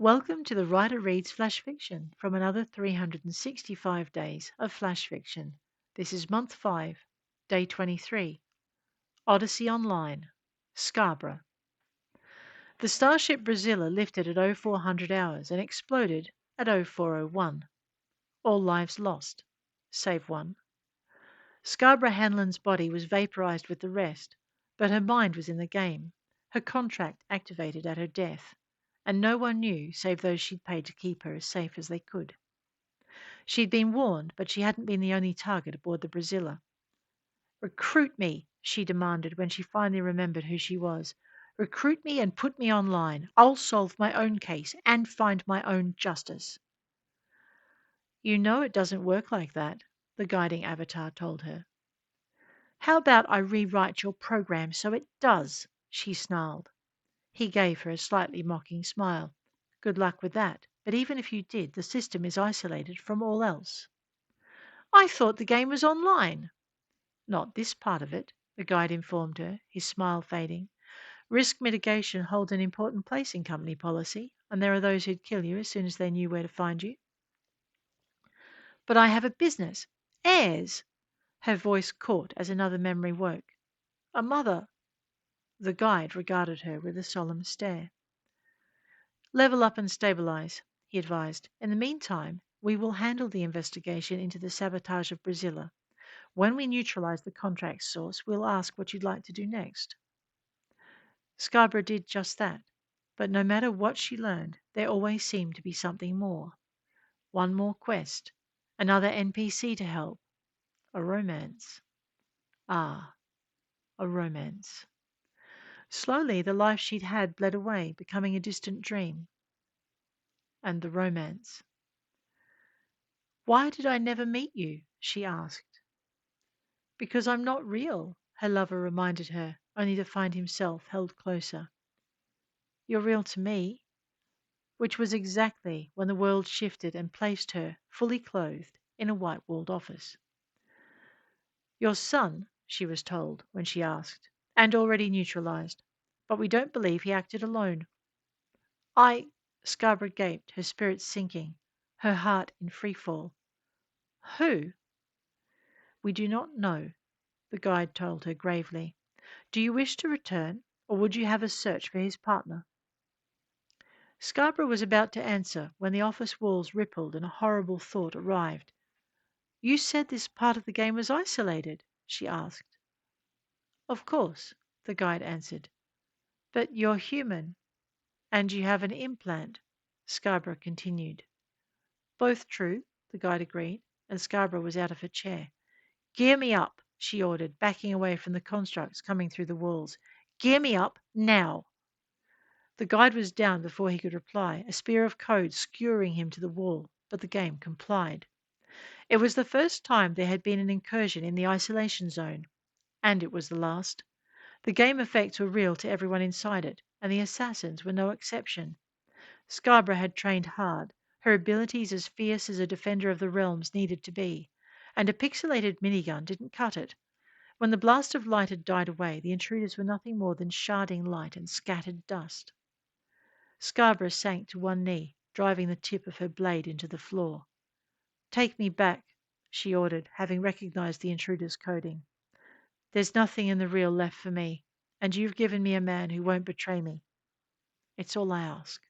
Welcome to the Writer Reads Flash Fiction from another 365 days of Flash Fiction. This is month 5, day 23. Odyssey Online, Scarborough. The starship Brazilla lifted at 0400 hours and exploded at 0401. All lives lost, save one. Scarborough Hanlon's body was vaporized with the rest, but her mind was in the game. Her contract activated at her death, and no one knew save those she'd paid to keep her as safe as they could. She'd been warned, but she hadn't been the only target aboard the Brazilla. "Recruit me," she demanded when she finally remembered who she was. "Recruit me and put me online. I'll solve my own case and find my own justice." "You know it doesn't work like that," the guiding avatar told her. "How about I rewrite your program so it does?" she snarled. He gave her a slightly mocking smile. "Good luck with that. But even if you did, the system is isolated from all else." "I thought the game was online." "Not this part of it," the guide informed her, his smile fading. "Risk mitigation holds an important place in company policy, and there are those who'd kill you as soon as they knew where to find you." "But I have a business. Heirs." Her voice caught as another memory woke. "A mother." The guide regarded her with a solemn stare. "Level up and stabilize," he advised. "In the meantime, we will handle the investigation into the sabotage of Brazilla. When we neutralize the contract source, we'll ask what you'd like to do next." Scarborough did just that, but no matter what she learned, there always seemed to be something more. One more quest, another NPC to help, a romance. Ah, a romance. Slowly, the life she'd had bled away, becoming a distant dream. And the romance. "Why did I never meet you?" she asked. "Because I'm not real," her lover reminded her, only to find himself held closer. "You're real to me." Which was exactly when the world shifted and placed her, fully clothed, in a white-walled office. "Your son," she was told when she asked, "and already neutralized. But we don't believe he acted alone." "I—" Scarborough gaped, her spirits sinking, her heart in free fall. "Who?" "We do not know," the guide told her gravely. "Do you wish to return, or would you have us search for his partner?" Scarborough was about to answer when the office walls rippled and a horrible thought arrived. "You said this part of the game was isolated?" she asked. "Of course," the guide answered. "But you're human, and you have an implant," Scarborough continued. "Both true," the guide agreed, and Scarborough was out of her chair. "Gear me up," she ordered, backing away from the constructs coming through the walls. "Gear me up now." The guide was down before he could reply, a spear of code skewering him to the wall, but the game complied. It was the first time there had been an incursion in the isolation zone, and it was the last. The game effects were real to everyone inside it, and the assassins were no exception. Scarborough had trained hard, her abilities as fierce as a defender of the realms needed to be, and a pixelated minigun didn't cut it. When the blast of light had died away, the intruders were nothing more than sharding light and scattered dust. Scarborough sank to one knee, driving the tip of her blade into the floor. "Take me back," she ordered, having recognized the intruder's coding. "There's nothing in the real left for me, and you've given me a man who won't betray me. It's all I ask."